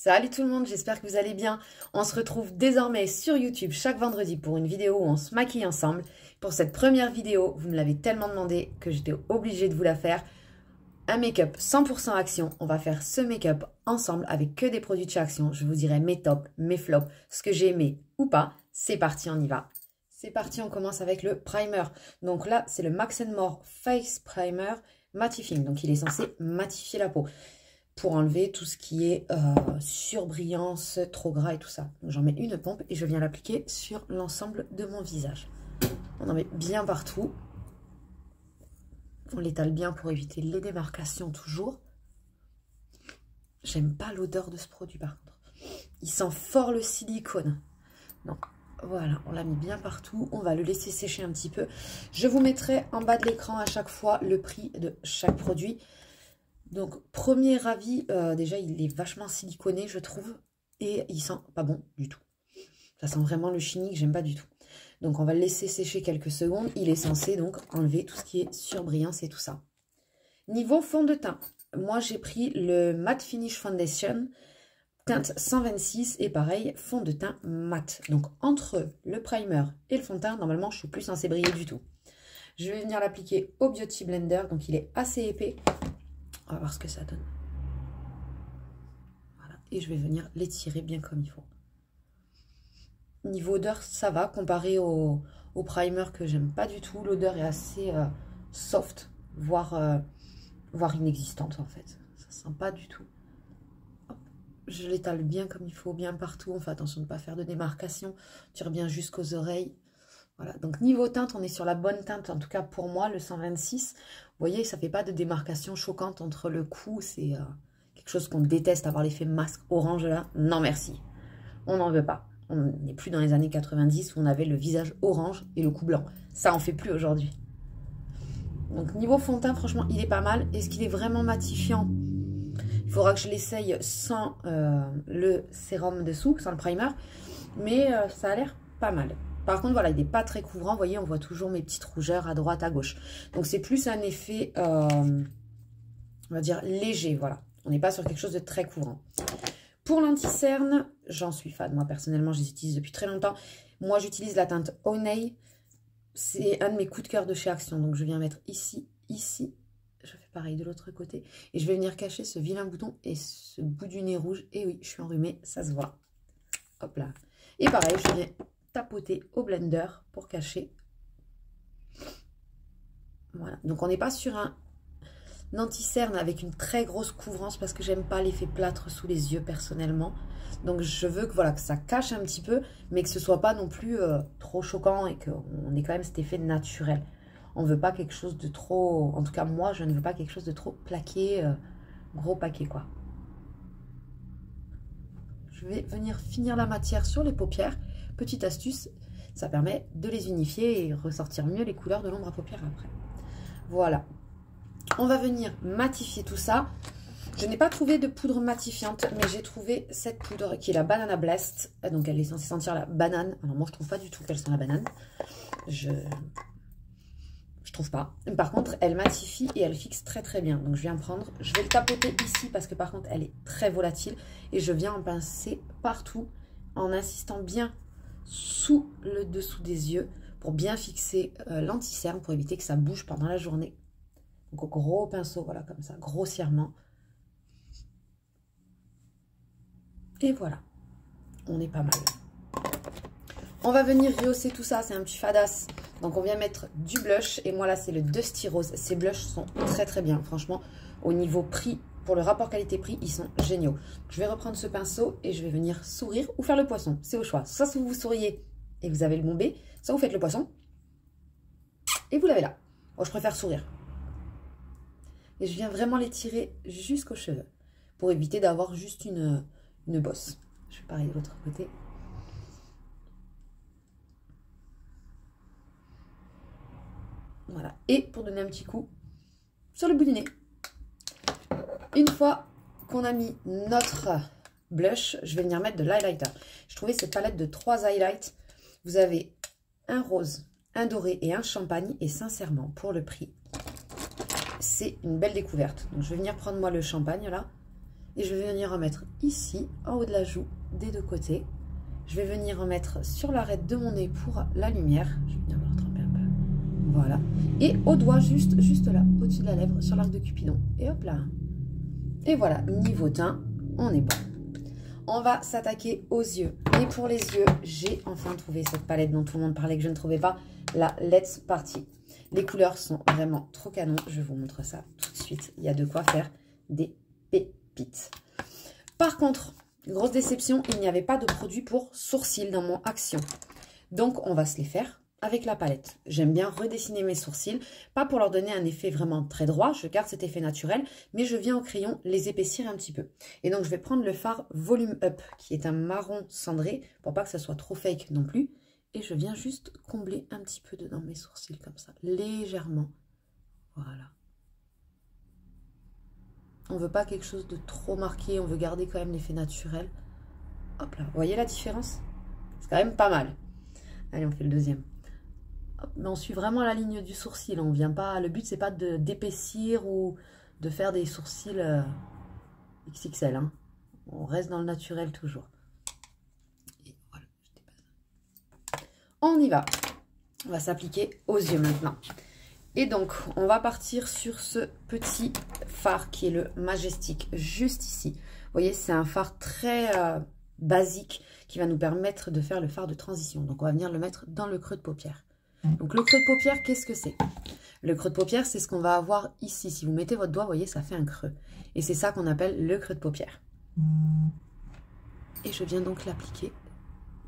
Salut tout le monde, j'espère que vous allez bien. On se retrouve désormais sur YouTube chaque vendredi pour une vidéo où on se maquille ensemble. Pour cette première vidéo, vous me l'avez tellement demandé que j'étais obligée de vous la faire. Un make-up 100% Action. On va faire ce make-up ensemble avec que des produits de chez Action. Je vous dirai mes tops, mes flops, ce que j'ai aimé ou pas. C'est parti, on y va. C'est parti, on commence avec le primer. Donc là, c'est le Max More Face Primer Mattifying. Donc il est censé matifier la peau pour enlever tout ce qui est surbrillance, trop gras et tout ça. Donc j'en mets une pompe et je viens l'appliquer sur l'ensemble de mon visage. On en met bien partout. On l'étale bien pour éviter les démarcations toujours. J'aime pas l'odeur de ce produit par contre. Il sent fort le silicone. Donc voilà, on l'a mis bien partout. On va le laisser sécher un petit peu. Je vous mettrai en bas de l'écran à chaque fois le prix de chaque produit. Donc, premier avis, déjà, il est vachement siliconé, je trouve. Et il sent pas bon du tout. Ça sent vraiment le chimique, j'aime pas du tout. Donc, on va le laisser sécher quelques secondes. Il est censé donc enlever tout ce qui est surbrillance et tout ça. Niveau fond de teint, moi, j'ai pris le Matte Finish Foundation, teinte 126. Et pareil, fond de teint mat. Donc, entre le primer et le fond de teint, normalement, je suis plus censée briller du tout. Je vais venir l'appliquer au Beauty Blender. Donc, il est assez épais. On va voir ce que ça donne. Voilà. Et je vais venir l'étirer bien comme il faut. Niveau odeur, ça va. Comparé au primer que j'aime pas du tout. L'odeur est assez soft, voire inexistante en fait. Ça sent pas du tout. Hop. Je l'étale bien comme il faut, bien partout. On fait attention de ne pas faire de démarcation. Tire bien jusqu'aux oreilles. Voilà, donc niveau teinte, on est sur la bonne teinte, en tout cas pour moi, le 126. Vous voyez, ça ne fait pas de démarcation choquante entre le cou. C'est quelque chose qu'on déteste, avoir l'effet masque orange là. Non merci, on n'en veut pas. On n'est plus dans les années 90 où on avait le visage orange et le cou blanc. Ça, on ne fait plus aujourd'hui. Donc niveau fond de teint, franchement, il est pas mal. Est-ce qu'il est vraiment matifiant? Il faudra que je l'essaye sans le sérum dessous, sans le primer. Mais ça a l'air pas mal. Par contre, voilà, il n'est pas très couvrant. Vous voyez, on voit toujours mes petites rougeurs à droite, à gauche. Donc, c'est plus un effet, on va dire, léger. Voilà, on n'est pas sur quelque chose de très couvrant. Pour l'anti-cerne, j'en suis fan. Moi, personnellement, je les utilise depuis très longtemps. Moi, j'utilise la teinte Honey. C'est un de mes coups de cœur de chez Action. Donc, je viens mettre ici, ici. Je fais pareil de l'autre côté. Et je vais venir cacher ce vilain bouton et ce bout du nez rouge. Et oui, je suis enrhumée, ça se voit. Hop là. Et pareil, je viens tapoter au blender pour cacher. Voilà, donc on n'est pas sur un anti-cerne avec une très grosse couvrance parce que j'aime pas l'effet plâtre sous les yeux personnellement. Donc je veux que voilà, que ça cache un petit peu, mais que ce soit pas non plus trop choquant et qu'on ait quand même cet effet naturel. On veut pas quelque chose de trop, en tout cas moi je ne veux pas quelque chose de trop plaqué, gros paquet quoi. Je vais venir finir la matière sur les paupières. Petite astuce, ça permet de les unifier et ressortir mieux les couleurs de l'ombre à paupières après. Voilà. On va venir matifier tout ça. Je n'ai pas trouvé de poudre matifiante, mais j'ai trouvé cette poudre qui est la Banana Blast. Donc elle est censée sentir la banane. Alors moi je trouve pas du tout qu'elle sent la banane. Je trouve pas. Par contre elle matifie et elle fixe très très bien. Donc je viens prendre, je vais le tapoter ici parce que par contre elle est très volatile. Et je viens en pincer partout en insistant bien sous le dessous des yeux pour bien fixer l'anti-cerne pour éviter que ça bouge pendant la journée. Donc au gros pinceau, voilà comme ça, grossièrement. Et voilà, on est pas mal. On va venir rehausser tout ça, c'est un petit fadasse. Donc on vient mettre du blush et moi là c'est le Dusty Rose. Ces blushs sont très très bien, franchement, au niveau prix. Pour le rapport qualité-prix, ils sont géniaux. Je vais reprendre ce pinceau et je vais venir sourire ou faire le poisson. C'est au choix. Soit vous souriez et vous avez le bombé, soit vous faites le poisson et vous l'avez là. Moi, je préfère sourire. Et je viens vraiment l'étirer jusqu'aux cheveux pour éviter d'avoir juste une bosse. Je fais pareil de l'autre côté. Voilà. Et pour donner un petit coup sur le bout du nez. Une fois qu'on a mis notre blush, je vais venir mettre de l'highlighter. Je trouvais cette palette de 3 highlights. Vous avez un rose, un doré et un champagne. Et sincèrement, pour le prix, c'est une belle découverte. Donc, je vais venir prendre moi le champagne là. Et je vais venir en mettre ici, en haut de la joue, des deux côtés. Je vais venir en mettre sur l'arête de mon nez pour la lumière. Je vais venir le retremper un peu. Voilà. Et au doigt, juste là, au-dessus de la lèvre, sur l'arc de Cupidon. Et hop là. Et voilà, niveau teint, on est bon. On va s'attaquer aux yeux. Et pour les yeux, j'ai enfin trouvé cette palette dont tout le monde parlait que je ne trouvais pas. La Let's Party. Les couleurs sont vraiment trop canon. Je vous montre ça tout de suite. Il y a de quoi faire des pépites. Par contre, grosse déception, il n'y avait pas de produit pour sourcils dans mon Action. Donc, on va se les faire avec la palette. J'aime bien redessiner mes sourcils, pas pour leur donner un effet vraiment très droit, je garde cet effet naturel, mais je viens au crayon les épaissir un petit peu. Et donc, je vais prendre le fard Volume Up, qui est un marron cendré, pour pas que ça soit trop fake non plus. Et je viens juste combler un petit peu dedans mes sourcils, comme ça, légèrement. Voilà. On veut pas quelque chose de trop marqué, on veut garder quand même l'effet naturel. Hop là, vous voyez la différence? C'est quand même pas mal. Allez, on fait le deuxième. Hop, mais on suit vraiment la ligne du sourcil, on vient pas... Le but, c'est pas d'épaissir ou de faire des sourcils XXL. Hein. On reste dans le naturel toujours. Et voilà, je dépasse. On y va. On va s'appliquer aux yeux maintenant. Et donc, on va partir sur ce petit fard qui est le Majestic, juste ici. Vous voyez, c'est un fard très basique qui va nous permettre de faire le fard de transition. Donc, on va venir le mettre dans le creux de paupière. Donc, le creux de paupière, qu'est-ce que c'est? Le creux de paupière, c'est ce qu'on va avoir ici. Si vous mettez votre doigt, vous voyez, ça fait un creux. Et c'est ça qu'on appelle le creux de paupière. Et je viens donc l'appliquer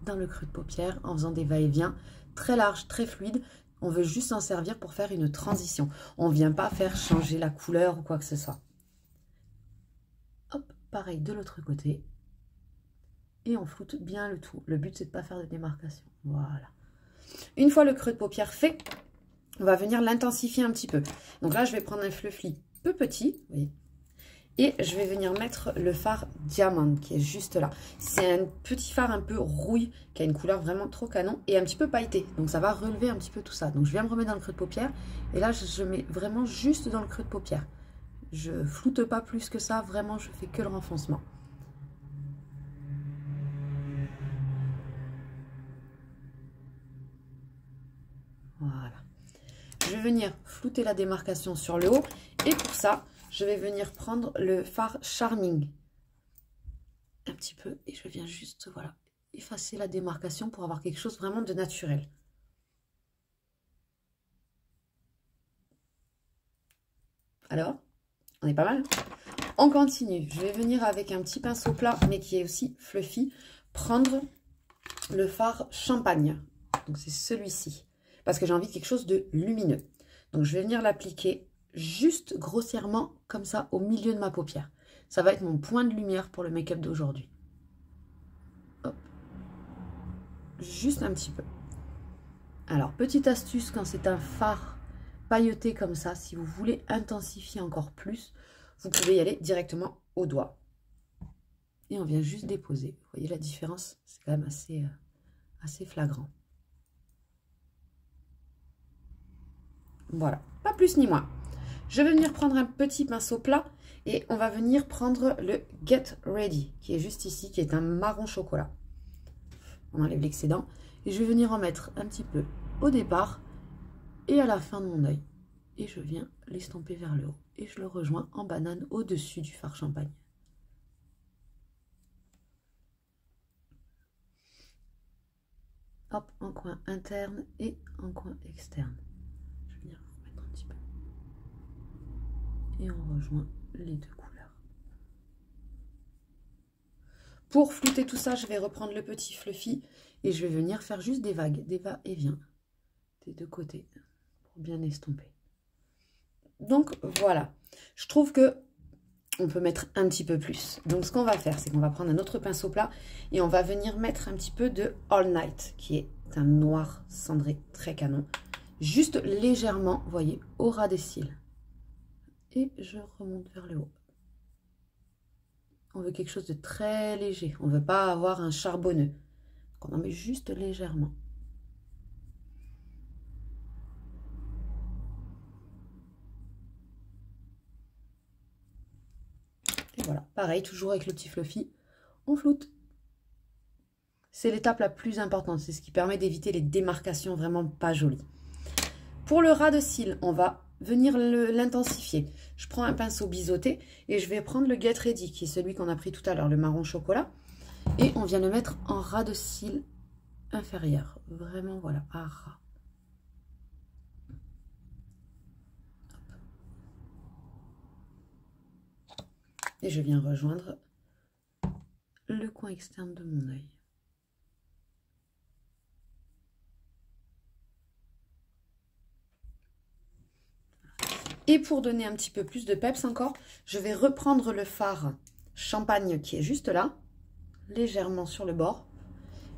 dans le creux de paupière en faisant des va-et-vient très larges, très fluides. On veut juste s'en servir pour faire une transition. On ne vient pas faire changer la couleur ou quoi que ce soit. Hop, pareil de l'autre côté. Et on floute bien le tout. Le but, c'est de ne pas faire de démarcation. Voilà. Une fois le creux de paupière fait, on va venir l'intensifier un petit peu. Donc là, je vais prendre un fluffy peu petit. Vous voyez. Et je vais venir mettre le fard Diamond qui est juste là. C'est un petit fard un peu rouille qui a une couleur vraiment trop canon et un petit peu pailleté. Donc ça va relever un petit peu tout ça. Donc je viens me remettre dans le creux de paupière et là je mets vraiment juste dans le creux de paupière. Je floute pas plus que ça, vraiment je fais que le renfoncement. Voilà. Je vais venir flouter la démarcation sur le haut et pour ça, je vais venir prendre le fard Charming un petit peu et je viens juste, voilà, effacer la démarcation pour avoir quelque chose vraiment de naturel. Alors, on est pas mal. On continue. Je vais venir avec un petit pinceau plat, mais qui est aussi fluffy, prendre le fard Champagne. Donc c'est celui-ci, parce que j'ai envie de quelque chose de lumineux. Donc je vais venir l'appliquer juste grossièrement comme ça au milieu de ma paupière. Ça va être mon point de lumière pour le make-up d'aujourd'hui. Juste un petit peu. Alors, petite astuce, quand c'est un fard pailleté comme ça, si vous voulez intensifier encore plus, vous pouvez y aller directement au doigt. Et on vient juste déposer. Vous voyez la différence? C'est quand même assez flagrant. Voilà, pas plus ni moins. Je vais venir prendre un petit pinceau plat et on va venir prendre le Get Ready, qui est juste ici, qui est un marron chocolat. On enlève l'excédent et je vais venir en mettre un petit peu au départ et à la fin de mon œil. Et je viens l'estomper vers le haut et je le rejoins en banane au-dessus du fard Champagne. Hop, en coin interne et en coin externe. Je vais venir remettre un petit peu. Et on rejoint les deux couleurs. Pour flouter tout ça, je vais reprendre le petit fluffy et je vais venir faire juste des vagues, des va-et-vient des deux côtés pour bien estomper. Donc voilà, je trouve que on peut mettre un petit peu plus. Donc ce qu'on va faire, c'est qu'on va prendre un autre pinceau plat et on va venir mettre un petit peu de All Night, qui est un noir cendré très canon. Juste légèrement, vous voyez, au ras des cils. Et je remonte vers le haut. On veut quelque chose de très léger. On ne veut pas avoir un charbonneux. Donc on en met juste légèrement. Voilà, pareil, toujours avec le petit fluffy, on floute. C'est l'étape la plus importante, c'est ce qui permet d'éviter les démarcations vraiment pas jolies. Pour le ras de cils, on va venir l'intensifier. Je prends un pinceau biseauté et je vais prendre le Get Ready, qui est celui qu'on a pris tout à l'heure, le marron chocolat. Et on vient le mettre en ras de cils inférieur. Vraiment, voilà, à ras. Et je viens rejoindre le coin externe de mon œil. Et pour donner un petit peu plus de peps encore, je vais reprendre le fard champagne qui est juste là, légèrement sur le bord.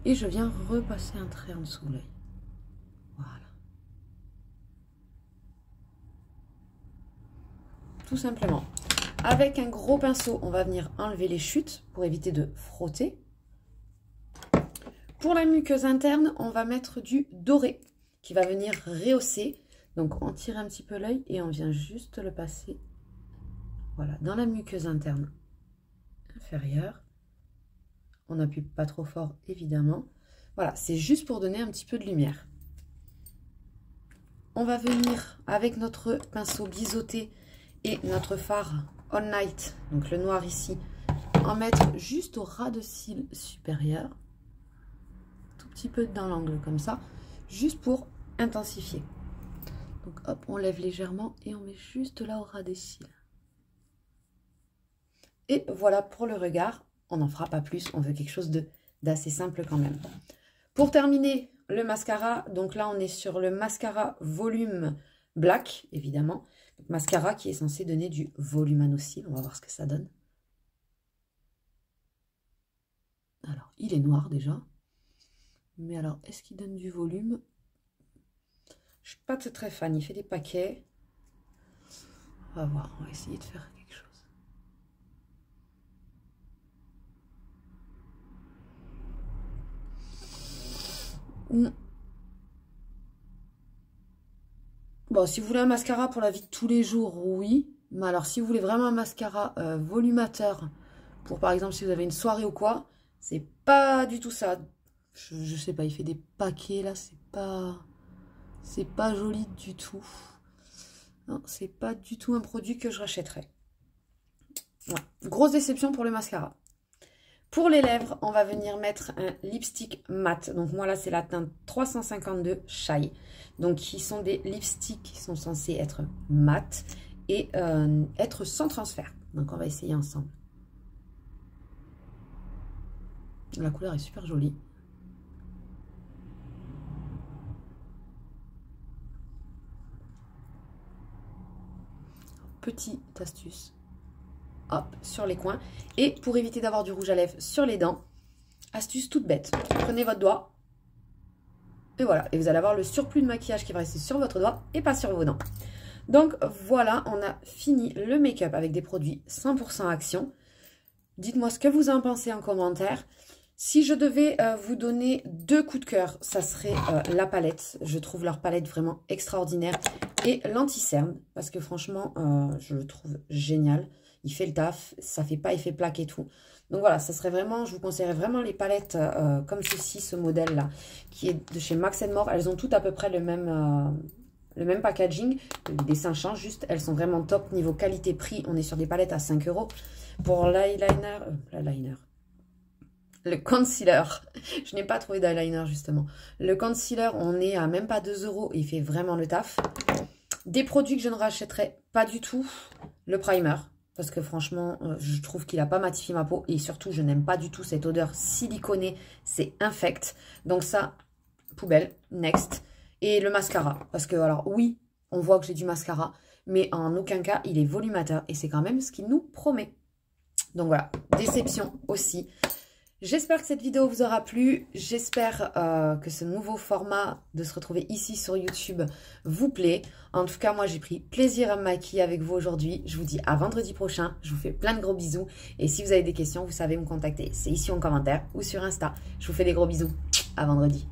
Et je viens repasser un trait en dessous de l'œil. Voilà. Tout simplement. Avec un gros pinceau, on va venir enlever les chutes pour éviter de frotter. Pour la muqueuse interne, on va mettre du doré qui va venir rehausser. Donc on tire un petit peu l'œil et on vient juste le passer, voilà, dans la muqueuse interne inférieure. On n'appuie pas trop fort évidemment. Voilà, c'est juste pour donner un petit peu de lumière. On va venir avec notre pinceau biseauté et notre fard All Night, donc le noir ici, en mettre juste au ras de cils supérieur, tout petit peu dans l'angle comme ça, juste pour intensifier. Donc hop, on lève légèrement et on met juste là au ras des cils. Et voilà pour le regard. On n'en fera pas plus, on veut quelque chose d'assez simple quand même. Pour terminer, le mascara. Donc là, on est sur le mascara volume black, évidemment. Donc, mascara qui est censé donner du volume à nos cils. On va voir ce que ça donne. Alors, il est noir déjà. Mais alors, est-ce qu'il donne du volume ? Je suis pas très fan, il fait des paquets. On va voir, on va essayer de faire quelque chose. Bon, si vous voulez un mascara pour la vie de tous les jours, oui. Mais alors, si vous voulez vraiment un mascara volumateur, pour par exemple, si vous avez une soirée ou quoi, c'est pas du tout ça. Je sais pas, il fait des paquets là, c'est pas joli du tout. Non, c'est pas du tout un produit que je rachèterais. Ouais. Grosse déception pour le mascara. Pour les lèvres, on va venir mettre un lipstick mat. Donc moi là, c'est la teinte 352 Shy. Donc qui sont des lipsticks qui sont censés être mat et être sans transfert. Donc on va essayer ensemble. La couleur est super jolie. Petite astuce, hop, sur les coins. Et pour éviter d'avoir du rouge à lèvres sur les dents, astuce toute bête, prenez votre doigt et voilà, et vous allez avoir le surplus de maquillage qui va rester sur votre doigt et pas sur vos dents. Donc voilà, on a fini le make-up avec des produits 100% Action. Dites-moi ce que vous en pensez en commentaire. Si je devais vous donner 2 coups de cœur, ça serait la palette. Je trouve leur palette vraiment extraordinaire. Et l'anti-cerne, parce que franchement, je le trouve génial. Il fait le taf, ça fait pas effet plaque et tout. Donc voilà, ça serait vraiment, je vous conseillerais vraiment les palettes comme ceci, ce modèle-là, qui est de chez Max & More. Elles ont toutes à peu près le même packaging. Les dessins changent juste. Elles sont vraiment top niveau qualité-prix. On est sur des palettes à 5 €. Pour l'eyeliner, le concealer, je n'ai pas trouvé d'eyeliner justement. Le concealer, on est à même pas 2 €. Il fait vraiment le taf. Des produits que je ne rachèterai pas du tout. Le primer, parce que franchement, je trouve qu'il n'a pas matifié ma peau. Et surtout, je n'aime pas du tout cette odeur siliconée. C'est infect. Donc ça, poubelle, next. Et le mascara, parce que alors oui, on voit que j'ai du mascara. Mais en aucun cas, il est volumateur. Et c'est quand même ce qu'il nous promet. Donc voilà, déception aussi. J'espère que cette vidéo vous aura plu. J'espère que ce nouveau format de se retrouver ici sur YouTube vous plaît. En tout cas, moi, j'ai pris plaisir à me maquiller avec vous aujourd'hui. Je vous dis à vendredi prochain. Je vous fais plein de gros bisous. Et si vous avez des questions, vous savez me contacter. C'est ici en commentaire ou sur Insta. Je vous fais des gros bisous. À vendredi.